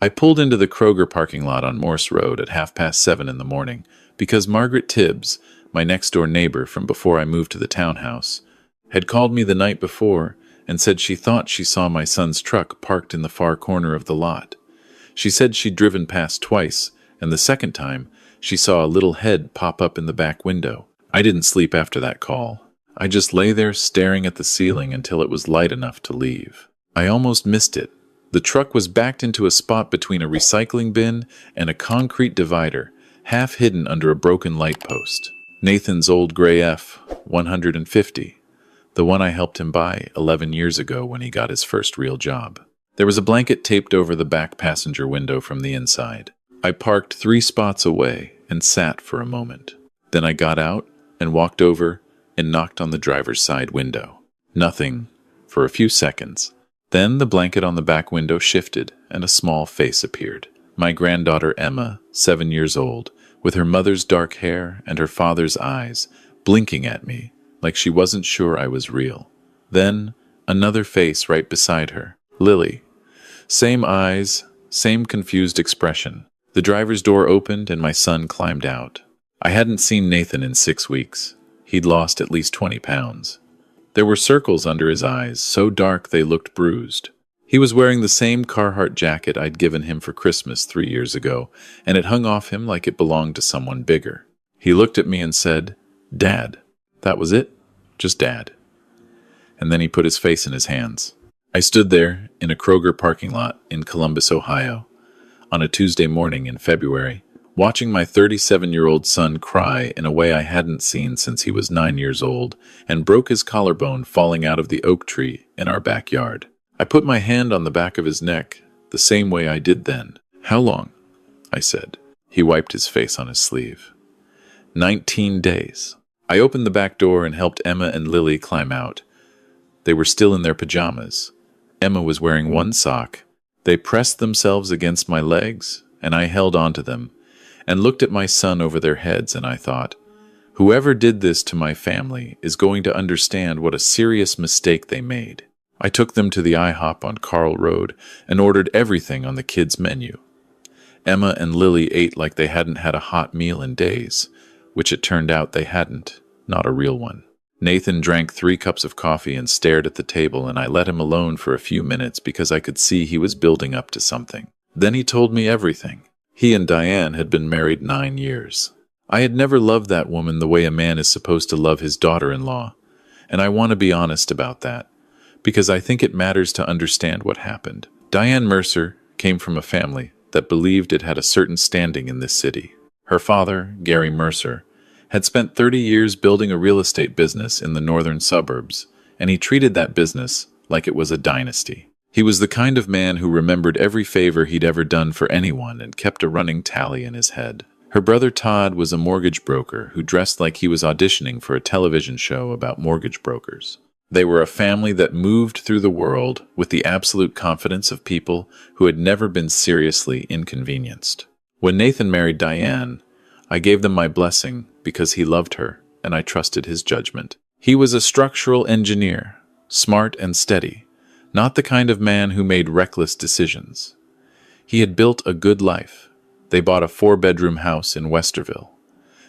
I pulled into the Kroger parking lot on Morse Road at 7:30 in the morning because Margaret Tibbs, my next-door neighbor from before I moved to the townhouse, had called me the night before and said she thought she saw my son's truck parked in the far corner of the lot. She said she'd driven past twice, and the second time, she saw a little head pop up in the back window. I didn't sleep after that call. I just lay there staring at the ceiling until it was light enough to leave. I almost missed it. The truck was backed into a spot between a recycling bin and a concrete divider, half hidden under a broken light post. Nathan's old gray F-150, the one I helped him buy 11 years ago when he got his first real job. There was a blanket taped over the back passenger window from the inside. I parked 3 spots away and sat for a moment. Then I got out and walked over and knocked on the driver's side window. Nothing for a few seconds. Then the blanket on the back window shifted and a small face appeared. My granddaughter Emma, 7 years old, with her mother's dark hair and her father's eyes, blinking at me like she wasn't sure I was real. Then another face right beside her, Lily. Same eyes, same confused expression. The driver's door opened and my son climbed out. I hadn't seen Nathan in 6 weeks. He'd lost at least 20 pounds. There were circles under his eyes, so dark they looked bruised. He was wearing the same Carhartt jacket I'd given him for Christmas 3 years ago, and it hung off him like it belonged to someone bigger. He looked at me and said, "Dad." That was it. Just Dad. And then he put his face in his hands. I stood there in a Kroger parking lot in Columbus, Ohio, on a Tuesday morning in February, watching my 37-year-old son cry in a way I hadn't seen since he was 9 years old and broke his collarbone falling out of the oak tree in our backyard. I put my hand on the back of his neck, the same way I did then. "How long?" I said. He wiped his face on his sleeve. 19 days. I opened the back door and helped Emma and Lily climb out. They were still in their pajamas. Emma was wearing one sock. They pressed themselves against my legs, and I held onto them, and looked at my son over their heads, and I thought, whoever did this to my family is going to understand what a serious mistake they made. I took them to the IHOP on Carl Road and ordered everything on the kids' menu. Emma and Lily ate like they hadn't had a hot meal in days, which it turned out they hadn't, not a real one. Nathan drank 3 cups of coffee and stared at the table, and I let him alone for a few minutes because I could see he was building up to something. Then he told me everything. He and Diane had been married 9 years. I had never loved that woman the way a man is supposed to love his daughter-in-law, and I want to be honest about that, because I think it matters to understand what happened. Diane Mercer came from a family that believed it had a certain standing in this city. Her father, Gary Mercer, had spent 30 years building a real estate business in the northern suburbs, and he treated that business like it was a dynasty. He was the kind of man who remembered every favor he'd ever done for anyone and kept a running tally in his head. Her brother Todd was a mortgage broker who dressed like he was auditioning for a television show about mortgage brokers. They were a family that moved through the world with the absolute confidence of people who had never been seriously inconvenienced. When Nathan married Diane, I gave them my blessing because he loved her and I trusted his judgment. He was a structural engineer, smart and steady, not the kind of man who made reckless decisions. He had built a good life. They bought a 4-bedroom house in Westerville.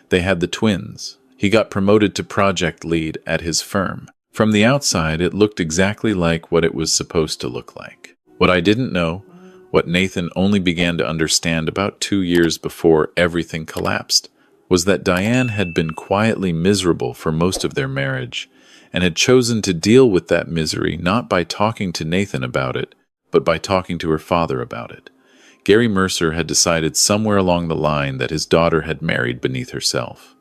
They had the twins. He got promoted to project lead at his firm. From the outside, it looked exactly like what it was supposed to look like. What I didn't know, what Nathan only began to understand about 2 years before everything collapsed, was that Diane had been quietly miserable for most of their marriage and had chosen to deal with that misery not by talking to Nathan about it, but by talking to her father about it. Gary Mercer had decided somewhere along the line that his daughter had married beneath herself.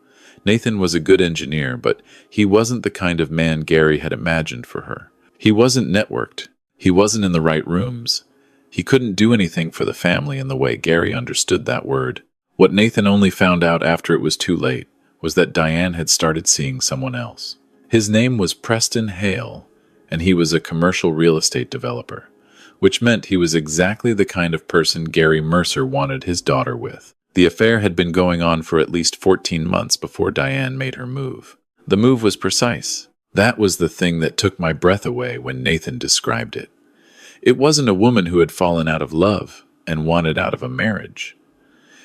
Nathan was a good engineer, but he wasn't the kind of man Gary had imagined for her. He wasn't networked. He wasn't in the right rooms. He couldn't do anything for the family in the way Gary understood that word. What Nathan only found out after it was too late was that Diane had started seeing someone else. His name was Preston Hale, and he was a commercial real estate developer, which meant he was exactly the kind of person Gary Mercer wanted his daughter with. The affair had been going on for at least 14 months before Diane made her move. The move was precise. That was the thing that took my breath away when Nathan described it. It wasn't a woman who had fallen out of love. and wanted out of a marriage.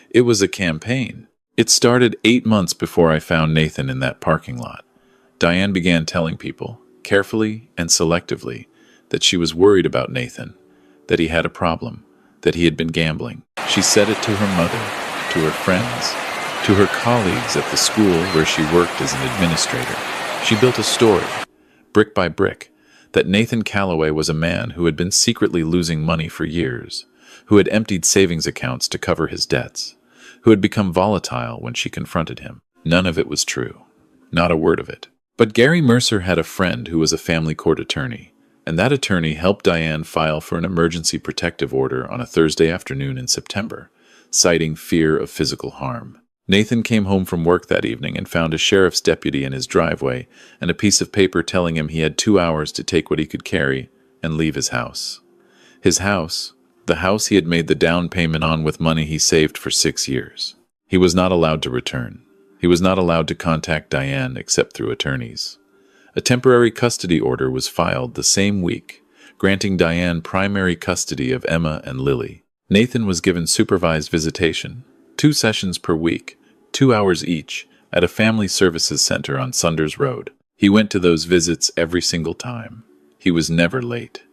It was a campaign. It started 8 months before I found Nathan in that parking lot. Diane began telling people, carefully and selectively, that she was worried about Nathan, that he had a problem, that he had been gambling. She said it to her mother, to her friends, to her colleagues at the school where she worked as an administrator. She built a story, brick by brick, that Nathan Calloway was a man who had been secretly losing money for years, who had emptied savings accounts to cover his debts, who had become volatile when she confronted him. None of it was true. Not a word of it. But Gary Mercer had a friend who was a family court attorney, and that attorney helped Diane file for an emergency protective order on a Thursday afternoon in September, citing fear of physical harm. Nathan came home from work that evening and found a sheriff's deputy in his driveway and a piece of paper telling him he had 2 hours to take what he could carry and leave his house. His house, the house he had made the down payment on with money he saved for 6 years. He was not allowed to return. He was not allowed to contact Diane except through attorneys. A temporary custody order was filed the same week, granting Diane primary custody of Emma and Lily. Nathan was given supervised visitation, 2 sessions per week, 2 hours each, at a family services center on Sunders Road. He went to those visits every single time. He was never late.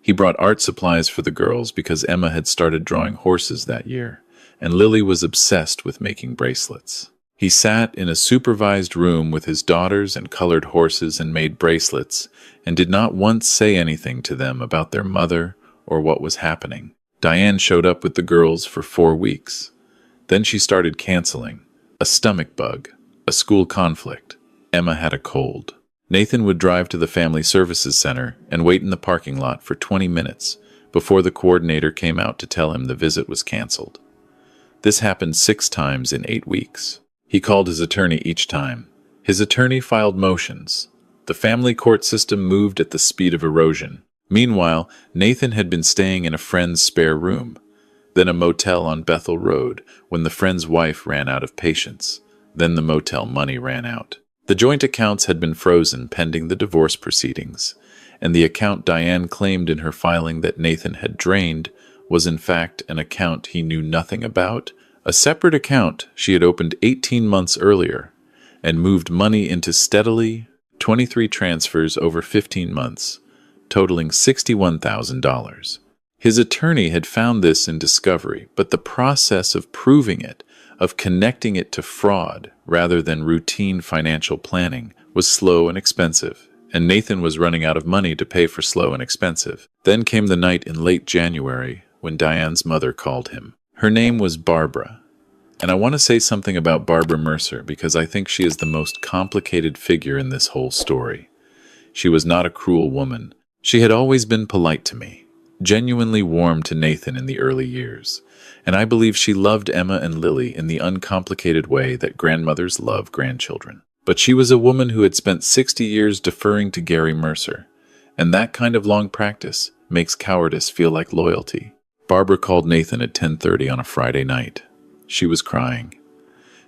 He brought art supplies for the girls because Emma had started drawing horses that year, and Lily was obsessed with making bracelets. He sat in a supervised room with his daughters and colored horses and made bracelets, and did not once say anything to them about their mother or what was happening. Diane showed up with the girls for 4 weeks. Then she started canceling. A stomach bug, a school conflict. Emma had a cold. Nathan would drive to the family services center and wait in the parking lot for 20 minutes before the coordinator came out to tell him the visit was canceled. This happened 6 times in 8 weeks. He called his attorney each time. His attorney filed motions. The family court system moved at the speed of erosion. Meanwhile, Nathan had been staying in a friend's spare room, then a motel on Bethel Road when the friend's wife ran out of patience. Then the motel money ran out. The joint accounts had been frozen pending the divorce proceedings, and the account Diane claimed in her filing that Nathan had drained was in fact an account he knew nothing about, a separate account she had opened 18 months earlier, and moved money into steadily 23 transfers over 15 months, totaling $61,000. His attorney had found this in discovery, but the process of proving it, of connecting it to fraud rather than routine financial planning, was slow and expensive, and Nathan was running out of money to pay for slow and expensive. Then came the night in late January when Diane's mother called him. Her name was Barbara, and I want to say something about Barbara Mercer because I think she is the most complicated figure in this whole story. She was not a cruel woman. She had always been polite to me, genuinely warm to Nathan in the early years, and I believe she loved Emma and Lily in the uncomplicated way that grandmothers love grandchildren. But she was a woman who had spent 60 years deferring to Gary Mercer, and that kind of long practice makes cowardice feel like loyalty. Barbara called Nathan at 10:30 on a Friday night. She was crying.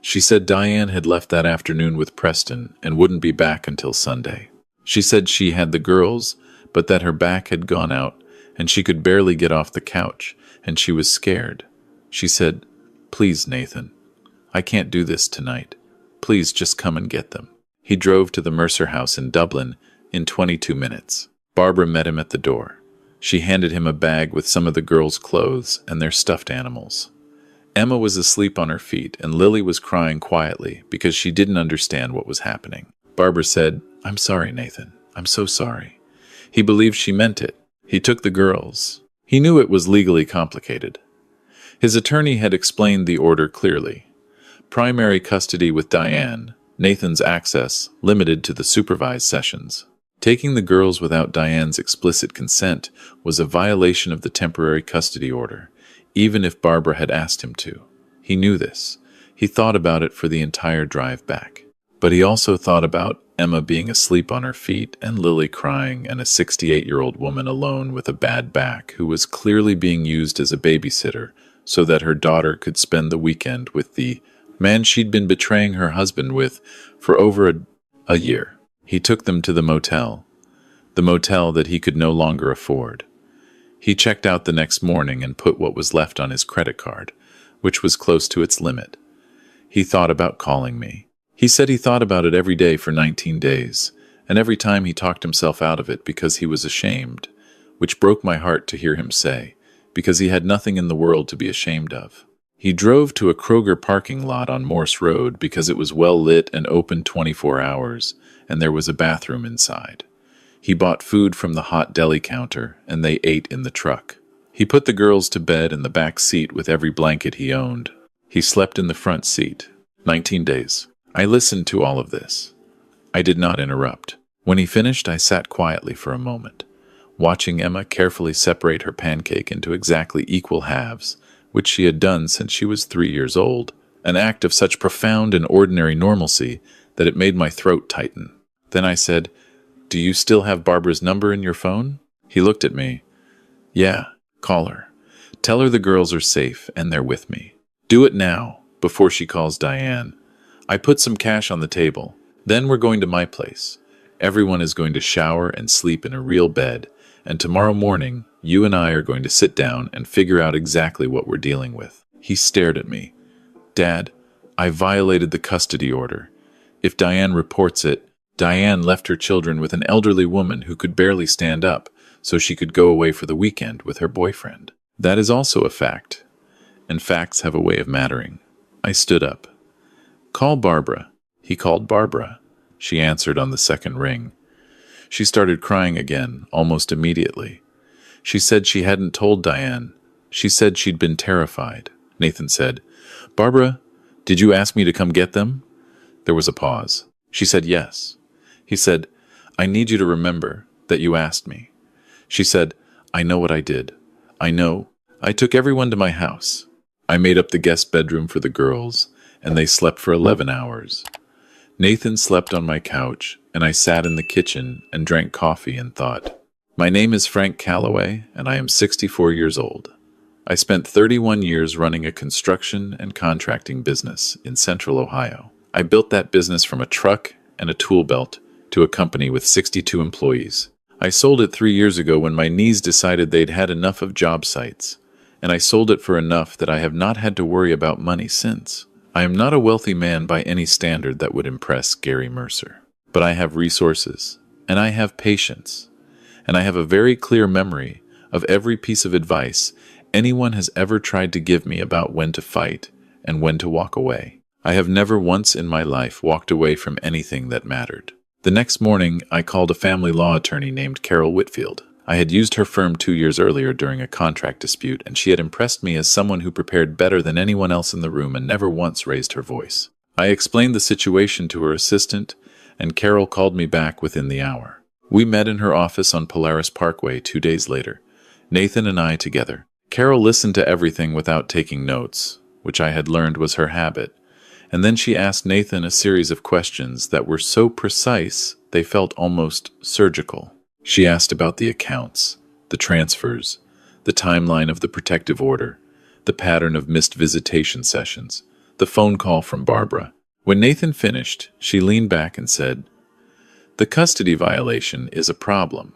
She said Diane had left that afternoon with Preston and wouldn't be back until Sunday. She said she had the girls, but that her back had gone out and she could barely get off the couch, and she was scared. She said, "Please, Nathan, I can't do this tonight. Please just come and get them." He drove to the Mercer house in Dublin in 22 minutes. Barbara met him at the door. She handed him a bag with some of the girls' clothes and their stuffed animals. Emma was asleep on her feet, and Lily was crying quietly because she didn't understand what was happening. Barbara said, "I'm sorry, Nathan. I'm so sorry." He believed she meant it. He took the girls. He knew it was legally complicated. His attorney had explained the order clearly. Primary custody with Diane, Nathan's access limited to the supervised sessions. Taking the girls without Diane's explicit consent was a violation of the temporary custody order, even if Barbara had asked him to. He knew this. He thought about it for the entire drive back. But he also thought about Emma being asleep on her feet and Lily crying and a 68-year-old woman alone with a bad back who was clearly being used as a babysitter so that her daughter could spend the weekend with the man she'd been betraying her husband with for over a year. He took them to the motel that he could no longer afford. He checked out the next morning and put what was left on his credit card, which was close to its limit. He thought about calling me. He said he thought about it every day for 19 days, and every time he talked himself out of it because he was ashamed, which broke my heart to hear him say, because he had nothing in the world to be ashamed of. He drove to a Kroger parking lot on Morse Road because it was well lit and open 24 hours, and there was a bathroom inside. He bought food from the hot deli counter, and they ate in the truck. He put the girls to bed in the back seat with every blanket he owned. He slept in the front seat. 19 days. I listened to all of this. I did not interrupt. When he finished, I sat quietly for a moment, watching Emma carefully separate her pancake into exactly equal halves, which she had done since she was 3 years old, an act of such profound and ordinary normalcy that it made my throat tighten. Then I said, "Do you still have Barbara's number in your phone?" He looked at me. "Yeah, call her. Tell her the girls are safe and they're with me. Do it now, before she calls Diane. I put some cash on the table. Then we're going to my place. Everyone is going to shower and sleep in a real bed, and tomorrow morning, you and I are going to sit down and figure out exactly what we're dealing with." He stared at me. "Dad, I violated the custody order. If Diane reports it, Diane left her children with an elderly woman who could barely stand up, so she could go away for the weekend with her boyfriend. That is also a fact, and facts have a way of mattering." I stood up. "Call Barbara." He called Barbara. She answered on the second ring. She started crying again, almost immediately. She said she hadn't told Diane. She said she'd been terrified. Nathan said, "Barbara, did you ask me to come get them?" There was a pause. She said yes. He said, "I need you to remember that you asked me." She said, "I know what I did. I know. I took everyone to my house. I made up the guest bedroom for the girls, and they slept for 11 hours. Nathan slept on my couch, and I sat in the kitchen and drank coffee and thought. My name is Frank Calloway, and I am 64 years old. I spent 31 years running a construction and contracting business in Central Ohio. I built that business from a truck and a tool belt to a company with 62 employees. I sold it 3 years ago when my knees decided they'd had enough of job sites, and I sold it for enough that I have not had to worry about money since. I am not a wealthy man by any standard that would impress Gary Mercer, but I have resources, and I have patience, and I have a very clear memory of every piece of advice anyone has ever tried to give me about when to fight and when to walk away. I have never once in my life walked away from anything that mattered. The next morning, I called a family law attorney named Carol Whitfield. I had used her firm 2 years earlier during a contract dispute, and she had impressed me as someone who prepared better than anyone else in the room and never once raised her voice. I explained the situation to her assistant, and Carol called me back within the hour. We met in her office on Polaris Parkway 2 days later, Nathan and I together. Carol listened to everything without taking notes, which I had learned was her habit, and then she asked Nathan a series of questions that were so precise they felt almost surgical. She asked about the accounts, the transfers, the timeline of the protective order, the pattern of missed visitation sessions, the phone call from Barbara. When Nathan finished, she leaned back and said, "The custody violation is a problem,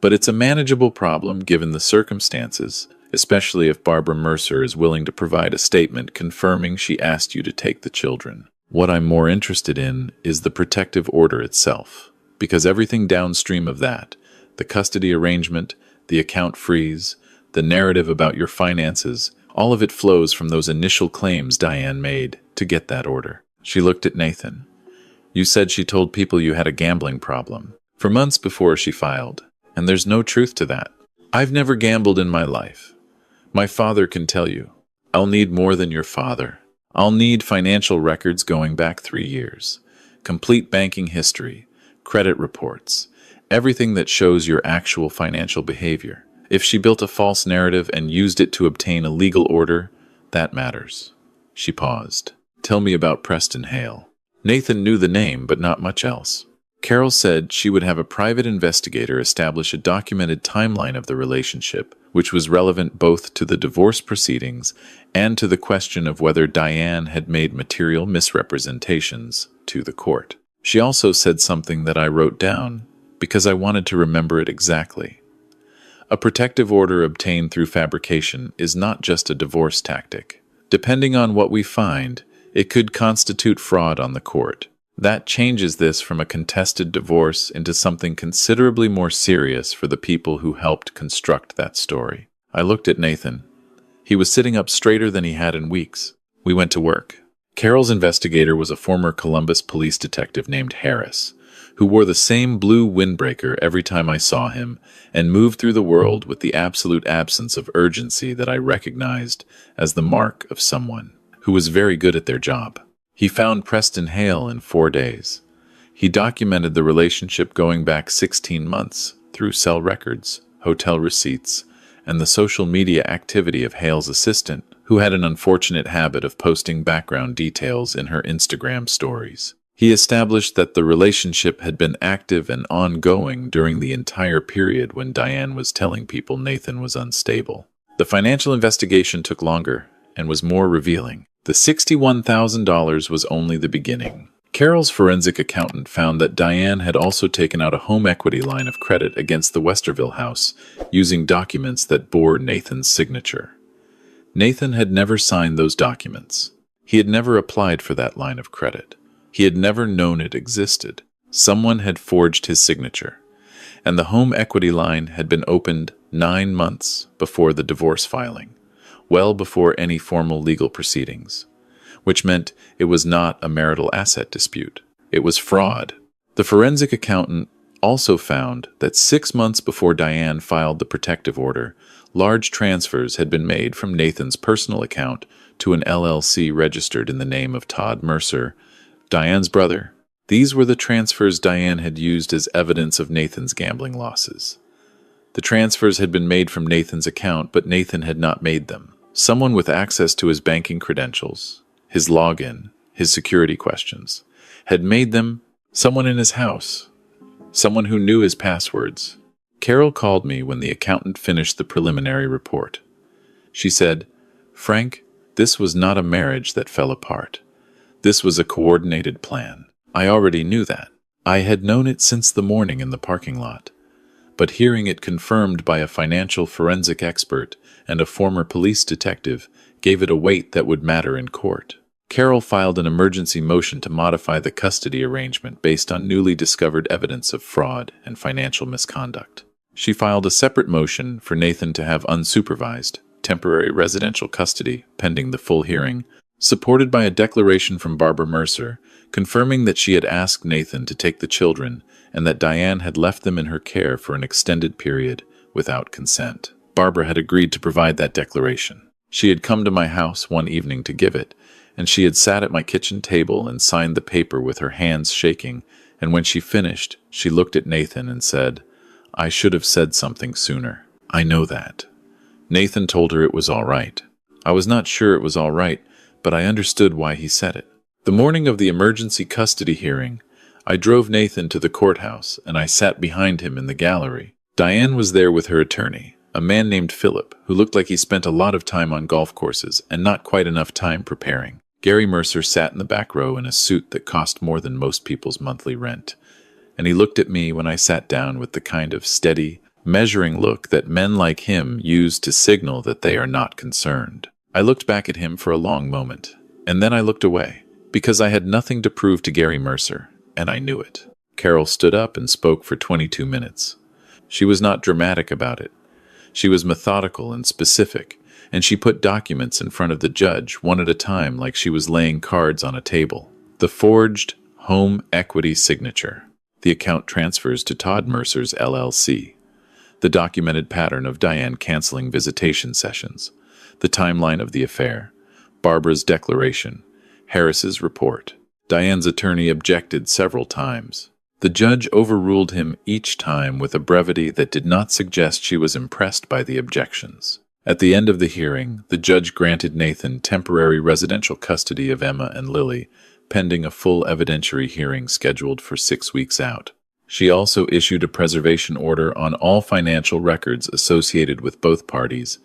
but it's a manageable problem given the circumstances, especially if Barbara Mercer is willing to provide a statement confirming she asked you to take the children. What I'm more interested in is the protective order itself, because everything downstream of that, the custody arrangement, the account freeze, the narrative about your finances, all of it flows from those initial claims Diane made to get that order." She looked at Nathan. "You said she told people you had a gambling problem for months before she filed, and there's no truth to that. I've never gambled in my life. My father can tell you. I'll need more than your father. I'll need financial records going back 3 years, complete banking history, credit reports, everything that shows your actual financial behavior. If she built a false narrative and used it to obtain a legal order, that matters." She paused. "Tell me about Preston Hale." Nathan knew the name, but not much else. Carol said she would have a private investigator establish a documented timeline of the relationship, which was relevant both to the divorce proceedings and to the question of whether Diane had made material misrepresentations to the court. She also said something that I wrote down, because I wanted to remember it exactly. A protective order obtained through fabrication is not just a divorce tactic. Depending on what we find, it could constitute fraud on the court. That changes this from a contested divorce into something considerably more serious for the people who helped construct that story. I looked at Nathan. He was sitting up straighter than he had in weeks. We went to work. Carol's investigator was a former Columbus police detective named Harris, who wore the same blue windbreaker every time I saw him and moved through the world with the absolute absence of urgency that I recognized as the mark of someone who was very good at their job. He found Preston Hale in 4 days. He documented the relationship going back 16 months through cell records, hotel receipts, and the social media activity of Hale's assistant, who had an unfortunate habit of posting background details in her Instagram stories. He established that the relationship had been active and ongoing during the entire period when Diane was telling people Nathan was unstable. The financial investigation took longer and was more revealing. The $61,000 was only the beginning. Carol's forensic accountant found that Diane had also taken out a home equity line of credit against the Westerville house using documents that bore Nathan's signature. Nathan had never signed those documents. He had never applied for that line of credit. He had never known it existed. Someone had forged his signature, and the home equity line had been opened 9 months before the divorce filing, well before any formal legal proceedings, which meant it was not a marital asset dispute. It was fraud. The forensic accountant also found that 6 months before Diane filed the protective order, large transfers had been made from Nathan's personal account to an LLC registered in the name of Todd Mercer, Diane's brother. These were the transfers Diane had used as evidence of Nathan's gambling losses. The transfers had been made from Nathan's account, but Nathan had not made them. Someone with access to his banking credentials, his login, his security questions, had made them. Someone in his house. Someone who knew his passwords. Carol called me when the accountant finished the preliminary report. She said, "Frank, this was not a marriage that fell apart. This was a coordinated plan." I already knew that. I had known it since the morning in the parking lot. But hearing it confirmed by a financial forensic expert and a former police detective gave it a weight that would matter in court. Carol filed an emergency motion to modify the custody arrangement based on newly discovered evidence of fraud and financial misconduct. She filed a separate motion for Nathan to have unsupervised, temporary residential custody pending the full hearing, supported by a declaration from Barbara Mercer confirming that she had asked Nathan to take the children and that Diane had left them in her care for an extended period without consent. Barbara had agreed to provide that declaration. She had come to my house one evening to give it, and she had sat at my kitchen table and signed the paper with her hands shaking, and when she finished, she looked at Nathan and said, "I should have said something sooner. I know that." Nathan told her it was all right. I was not sure it was all right, but I understood why he said it. The morning of the emergency custody hearing, I drove Nathan to the courthouse, and I sat behind him in the gallery. Diane was there with her attorney, a man named Philip, who looked like he spent a lot of time on golf courses and not quite enough time preparing. Gary Mercer sat in the back row in a suit that cost more than most people's monthly rent, and he looked at me when I sat down with the kind of steady, measuring look that men like him use to signal that they are not concerned. I looked back at him for a long moment, and then I looked away, because I had nothing to prove to Gary Mercer, and I knew it. Carol stood up and spoke for 22 minutes. She was not dramatic about it. She was methodical and specific, and she put documents in front of the judge one at a time like she was laying cards on a table. The forged home equity signature, the account transfers to Todd Mercer's LLC, the documented pattern of Diane canceling visitation sessions, the timeline of the affair, Barbara's declaration, Harris's report. Diane's attorney objected several times. The judge overruled him each time with a brevity that did not suggest she was impressed by the objections. At the end of the hearing, the judge granted Nathan temporary residential custody of Emma and Lily, pending a full evidentiary hearing scheduled for 6 weeks out. She also issued a preservation order on all financial records associated with both parties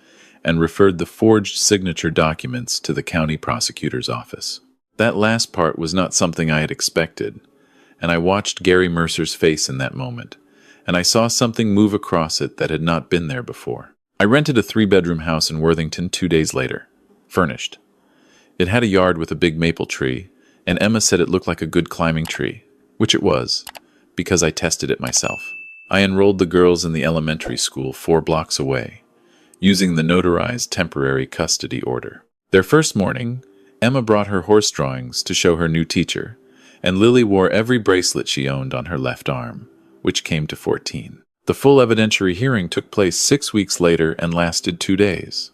and referred the forged signature documents to the county prosecutor's office. That last part was not something I had expected, and I watched Gary Mercer's face in that moment, and I saw something move across it that had not been there before. I rented a 3-bedroom house in Worthington 2 days later, furnished. It had a yard with a big maple tree, and Emma said it looked like a good climbing tree, which it was, because I tested it myself. I enrolled the girls in the elementary school 4 blocks away, using the notarized temporary custody order. Their first morning, Emma brought her horse drawings to show her new teacher, and Lily wore every bracelet she owned on her left arm, which came to 14. The full evidentiary hearing took place 6 weeks later and lasted 2 days.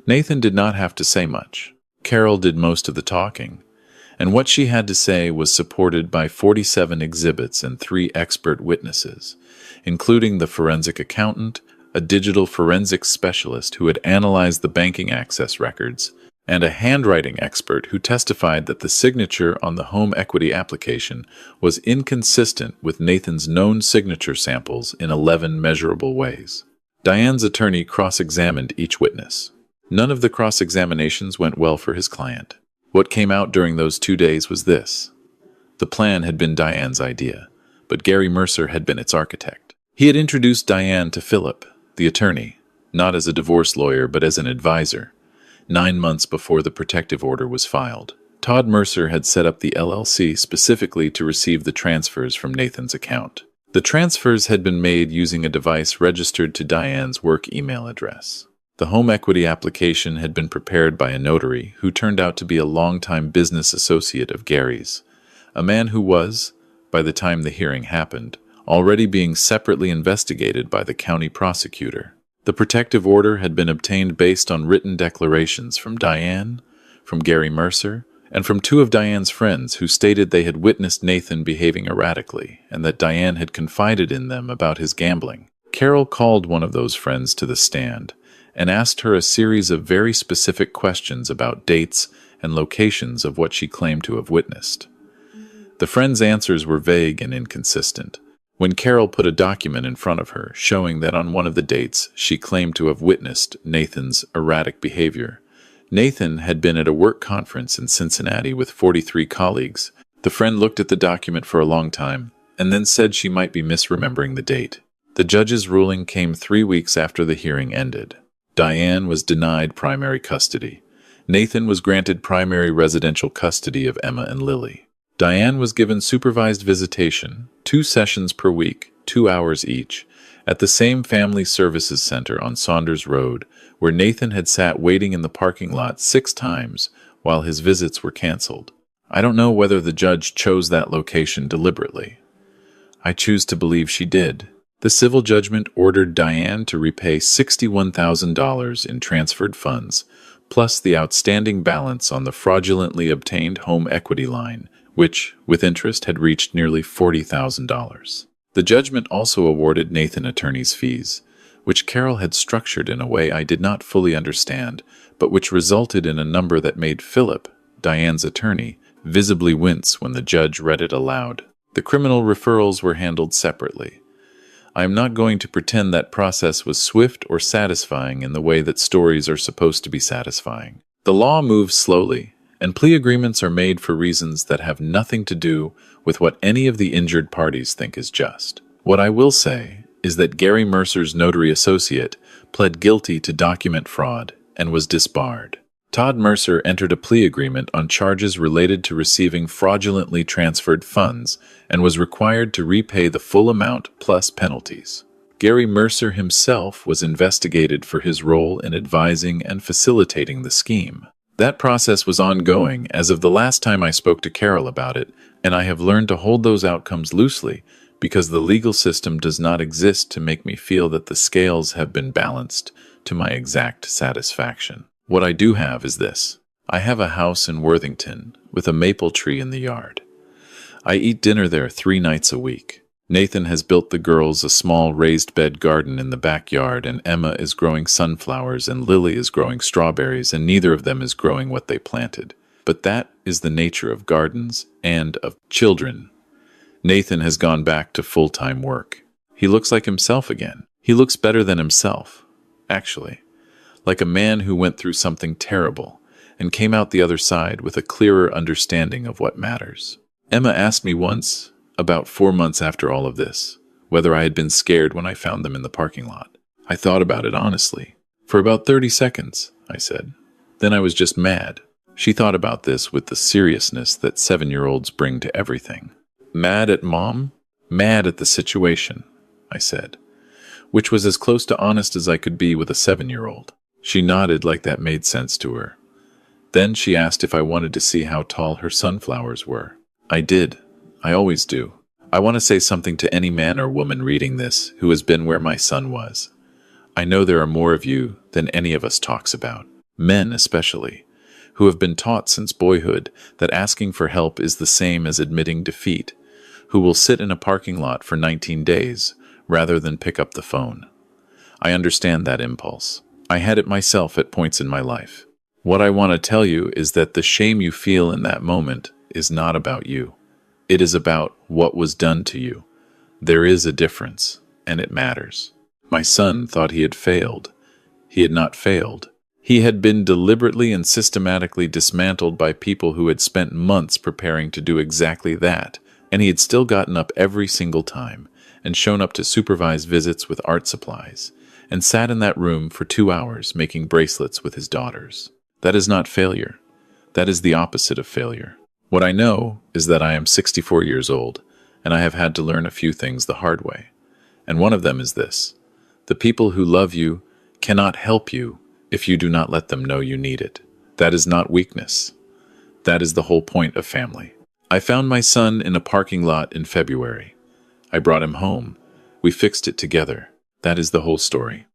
Nathan did not have to say much. Carol did most of the talking, and what she had to say was supported by 47 exhibits and 3 expert witnesses, including the forensic accountant, a digital forensics specialist who had analyzed the banking access records, and a handwriting expert who testified that the signature on the home equity application was inconsistent with Nathan's known signature samples in 11 measurable ways. Diane's attorney cross-examined each witness. None of the cross-examinations went well for his client. What came out during those 2 days was this. The plan had been Diane's idea, but Gary Mercer had been its architect. He had introduced Diane to Philip, the attorney, not as a divorce lawyer but as an advisor, 9 months before the protective order was filed. Todd Mercer had set up the LLC specifically to receive the transfers from Nathan's account. The transfers had been made using a device registered to Diane's work email address. The home equity application had been prepared by a notary who turned out to be a longtime business associate of Gary's, a man who was, by the time the hearing happened, already being separately investigated by the county prosecutor. The protective order had been obtained based on written declarations from Diane, from Gary Mercer, and from 2 of Diane's friends who stated they had witnessed Nathan behaving erratically and that Diane had confided in them about his gambling. Carol called one of those friends to the stand and asked her a series of very specific questions about dates and locations of what she claimed to have witnessed. The friend's answers were vague and inconsistent. When Carol put a document in front of her showing that on one of the dates she claimed to have witnessed Nathan's erratic behavior, Nathan had been at a work conference in Cincinnati with 43 colleagues. The friend looked at the document for a long time and then said she might be misremembering the date. The judge's ruling came 3 weeks after the hearing ended. Diane was denied primary custody. Nathan was granted primary residential custody of Emma and Lily. Diane was given supervised visitation, 2 sessions per week, 2 hours each, at the same family services center on Saunders Road, where Nathan had sat waiting in the parking lot 6 times while his visits were canceled. I don't know whether the judge chose that location deliberately. I choose to believe she did. The civil judgment ordered Diane to repay $61,000 in transferred funds, plus the outstanding balance on the fraudulently obtained home equity line, which, with interest, had reached nearly $40,000. The judgment also awarded Nathan attorney's fees, which Carol had structured in a way I did not fully understand, but which resulted in a number that made Philip, Diane's attorney, visibly wince when the judge read it aloud. The criminal referrals were handled separately. I am not going to pretend that process was swift or satisfying in the way that stories are supposed to be satisfying. The law moves slowly, and plea agreements are made for reasons that have nothing to do with what any of the injured parties think is just. What I will say is that Gary Mercer's notary associate pled guilty to document fraud and was disbarred. Todd Mercer entered a plea agreement on charges related to receiving fraudulently transferred funds and was required to repay the full amount plus penalties. Gary Mercer himself was investigated for his role in advising and facilitating the scheme. That process was ongoing as of the last time I spoke to Carol about it, and I have learned to hold those outcomes loosely because the legal system does not exist to make me feel that the scales have been balanced to my exact satisfaction. What I do have is this. I have a house in Worthington with a maple tree in the yard. I eat dinner there 3 nights a week. Nathan has built the girls a small raised bed garden in the backyard, and Emma is growing sunflowers and Lily is growing strawberries, and neither of them is growing what they planted. But that is the nature of gardens and of children. Nathan has gone back to full-time work. He looks like himself again. He looks better than himself, actually. Like a man who went through something terrible and came out the other side with a clearer understanding of what matters. Emma asked me once, about 4 months after all of this, whether I had been scared when I found them in the parking lot. I thought about it honestly. For about 30 seconds, I said. Then I was just mad. She thought about this with the seriousness that 7-year-olds bring to everything. Mad at Mom? Mad at the situation, I said, which was as close to honest as I could be with a 7-year-old. She nodded like that made sense to her. Then she asked if I wanted to see how tall her sunflowers were. I did. I always do. I want to say something to any man or woman reading this who has been where my son was. I know there are more of you than any of us talks about, men especially, who have been taught since boyhood that asking for help is the same as admitting defeat, who will sit in a parking lot for 19 days rather than pick up the phone. I understand that impulse. I had it myself at points in my life. What I want to tell you is that the shame you feel in that moment is not about you. It is about what was done to you. There is a difference, and it matters. My son thought he had failed. He had not failed. He had been deliberately and systematically dismantled by people who had spent months preparing to do exactly that, and he had still gotten up every single time and shown up to supervise visits with art supplies, and sat in that room for 2 hours making bracelets with his daughters. That is not failure. That is the opposite of failure. What I know is that I am 64 years old, and I have had to learn a few things the hard way. And one of them is this: the people who love you cannot help you if you do not let them know you need it. That is not weakness. That is the whole point of family. I found my son in a parking lot in February. I brought him home. We fixed it together. That is the whole story.